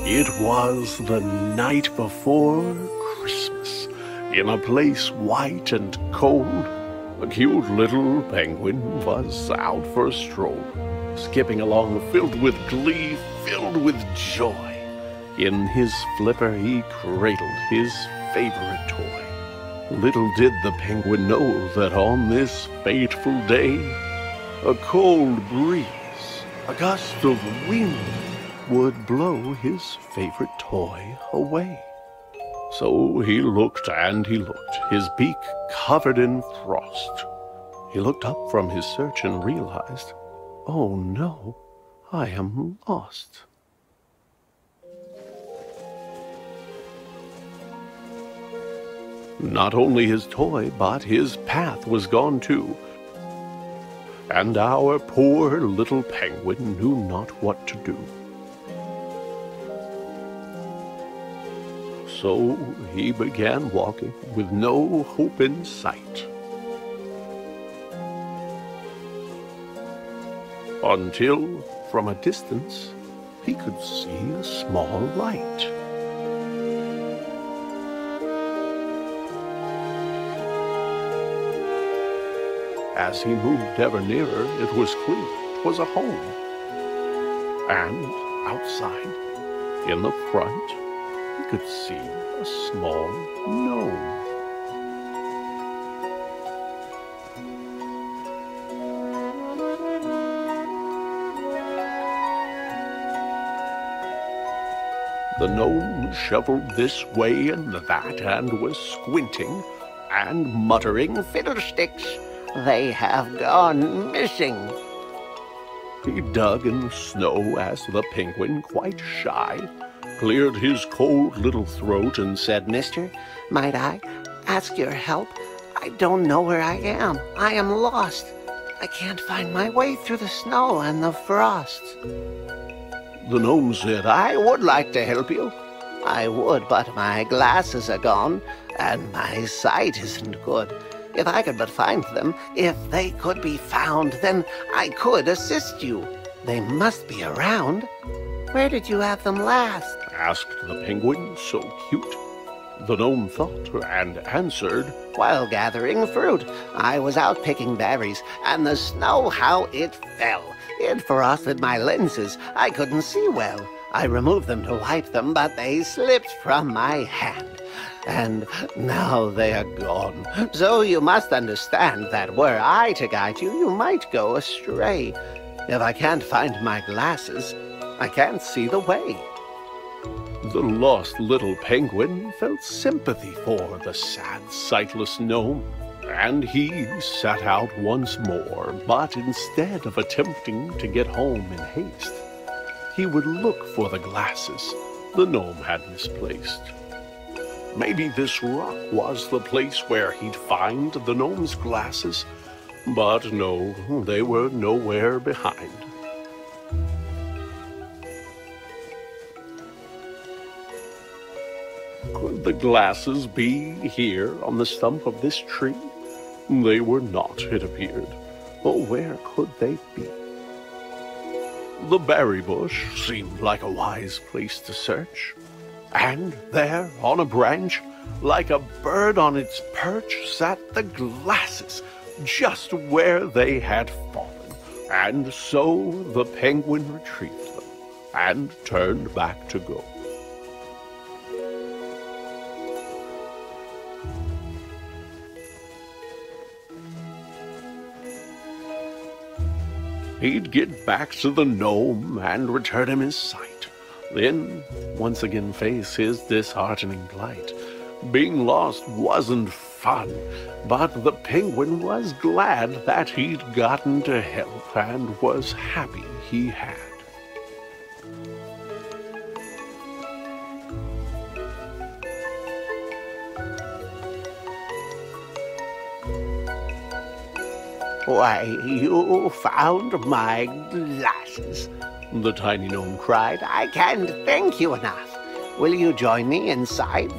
It was the night before Christmas. In a place white and cold, a cute little penguin was out for a stroll, skipping along filled with glee, filled with joy. In his flipper he cradled his favorite toy. Little did the penguin know that on this fateful day, a cold breeze, a gust of wind, would blow his favorite toy away. So he looked and he looked, his beak covered in frost. He looked up from his search and realized, oh no, I am lost. Not only his toy, but his path was gone too. And our poor little penguin knew not what to do. So he began walking with no hope in sight. Until, from a distance, he could see a small light. As he moved ever nearer, it was clear 'twas a home. And outside, in the front, he could see a small gnome. The gnome shoveled this way and that, and was squinting and muttering, "Fiddlesticks! They have gone missing." He dug in the snow as the penguin, quite shy, cleared his cold little throat and said, "Mister, might I ask your help? I don't know where I am. I am lost. I can't find my way through the snow and the frost." The gnome said, "I would like to help you. I would, but my glasses are gone, and my sight isn't good. If I could but find them, if they could be found, then I could assist you. They must be around. Where did you have them last?" asked the penguin, so cute. The gnome thought and answered, "While gathering fruit, I was out picking berries, and the snow, how it fell. It frosted my lenses. I couldn't see well. I removed them to wipe them, but they slipped from my hand. And now they are gone. So you must understand that were I to guide you, you might go astray. If I can't find my glasses, I can't see the way." The lost little penguin felt sympathy for the sad, sightless gnome, and he set out once more, but instead of attempting to get home in haste, he would look for the glasses the gnome had misplaced. Maybe this rock was the place where he'd find the gnome's glasses, but no, they were nowhere behind. Could the glasses be here on the stump of this tree? They were not, it appeared. Oh, where could they be? The berry bush seemed like a wise place to search. And there, on a branch, like a bird on its perch, sat the glasses, just where they had fallen. And so the penguin retrieved them, and turned back to go. He'd get back to the gnome and return him his sight. Then once again face his disheartening plight. Being lost wasn't fun, but the penguin was glad that he'd gotten to help and was happy he had. "Why, you found my glasses," the tiny gnome cried. "I can't thank you enough. Will you join me inside?"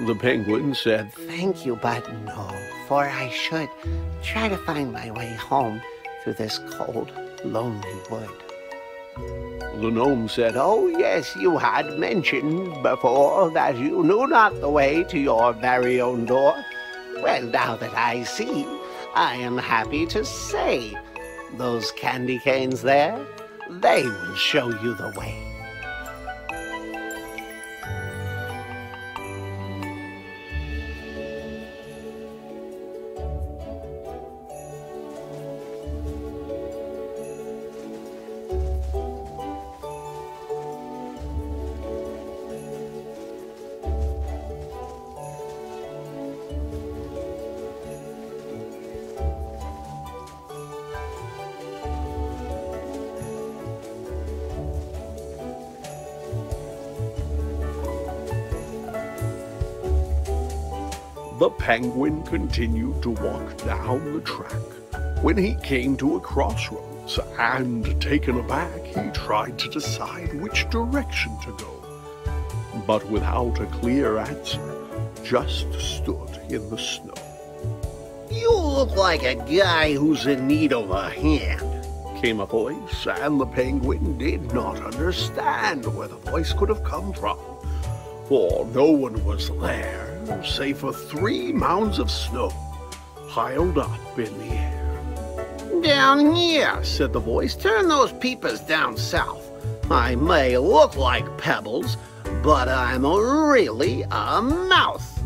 The penguin said, "Thank you, but no, for I should try to find my way home through this cold, lonely wood." The gnome said, "Oh, yes, you had mentioned before that you knew not the way to your very own door. Well, now that I see, I am happy to say those candy canes there, they will show you the way." The penguin continued to walk down the track. When he came to a crossroads, and taken aback, he tried to decide which direction to go, but without a clear answer, just stood in the snow. "You look like a guy who's in need of a hand," came a voice, and the penguin did not understand where the voice could have come from, for no one was there save for 3 mounds of snow piled up in the air. "Down here," said the voice. "Turn those peepers down south. I may look like pebbles, but I'm really a mouse."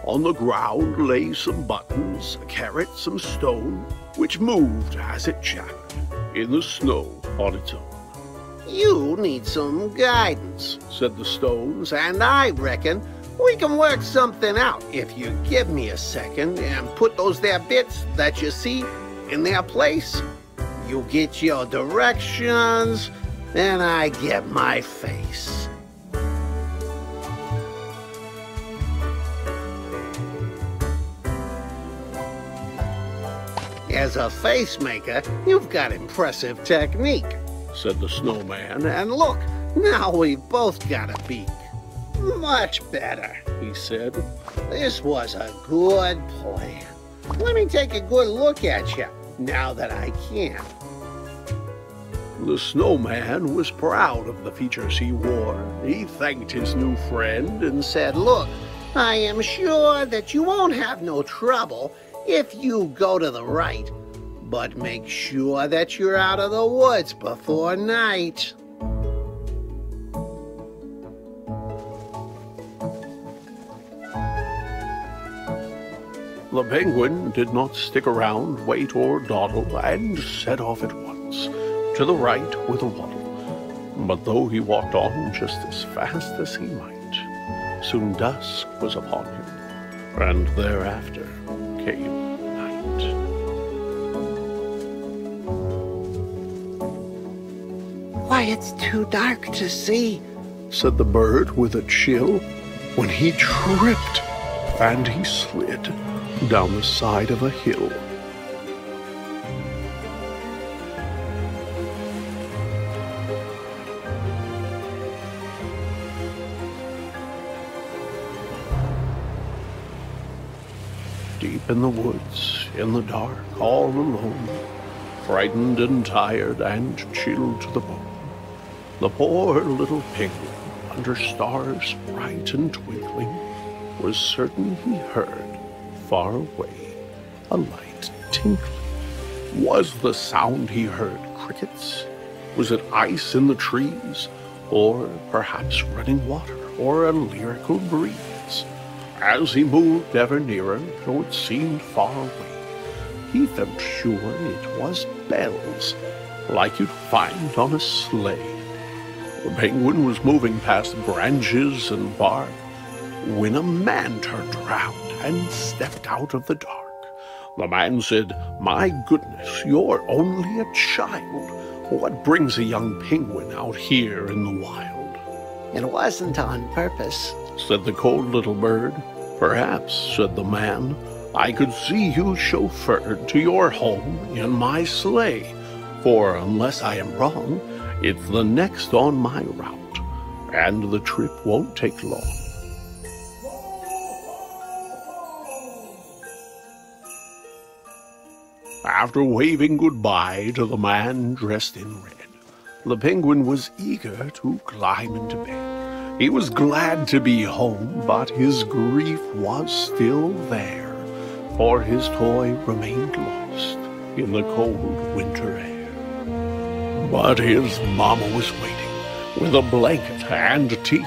On the ground lay some buttons, a carrot, some stone, which moved as it chattered in the snow on its own. "You need some guidance," said the stones, "and I reckon we can work something out if you give me a second and put those there bits that you see in their place. You get your directions, and I get my face." "As a face maker, you've got impressive technique," said the snowman, "and look, now we've both got a beak." "Much better," he said. "This was a good plan. Let me take a good look at you, now that I can." The snowman was proud of the features he wore. He thanked his new friend and said, "Look, I am sure that you won't have no trouble if you go to the right, but make sure that you're out of the woods before night." The penguin did not stick around, wait, or dawdle, and set off at once, to the right with a waddle. But though he walked on just as fast as he might, soon dusk was upon him, and thereafter came night. "Why, it's too dark to see," said the bird with a chill, when he tripped and he slid down the side of a hill. Deep in the woods, in the dark, all alone, frightened and tired and chilled to the bone, the poor little penguin, under stars bright and twinkling, was certain he heard, far away, a light tinkling. Was the sound he heard crickets? Was it ice in the trees? Or perhaps running water, or a lyrical breeze? As he moved ever nearer, though it seemed far away, he felt sure it was bells, like you'd find on a sleigh. The penguin was moving past branches and bark, when a man turned around and stepped out of the dark. The man said, "My goodness, you're only a child. What brings a young penguin out here in the wild?" "It wasn't on purpose," said the cold little bird. "Perhaps," said the man, "I could see you chauffeured to your home in my sleigh, for unless I am wrong, it's the next on my route, and the trip won't take long." After waving goodbye to the man dressed in red, The penguin was eager to climb into bed. He was glad to be home, but his grief was still there, for his toy remained lost in the cold winter air. But his mama was waiting with a blanket and tea.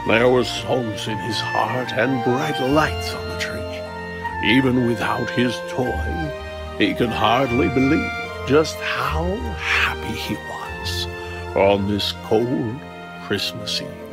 There were songs in his heart and bright lights on the tree. Even without his toy, he could hardly believe just how happy he was on this cold Christmas Eve.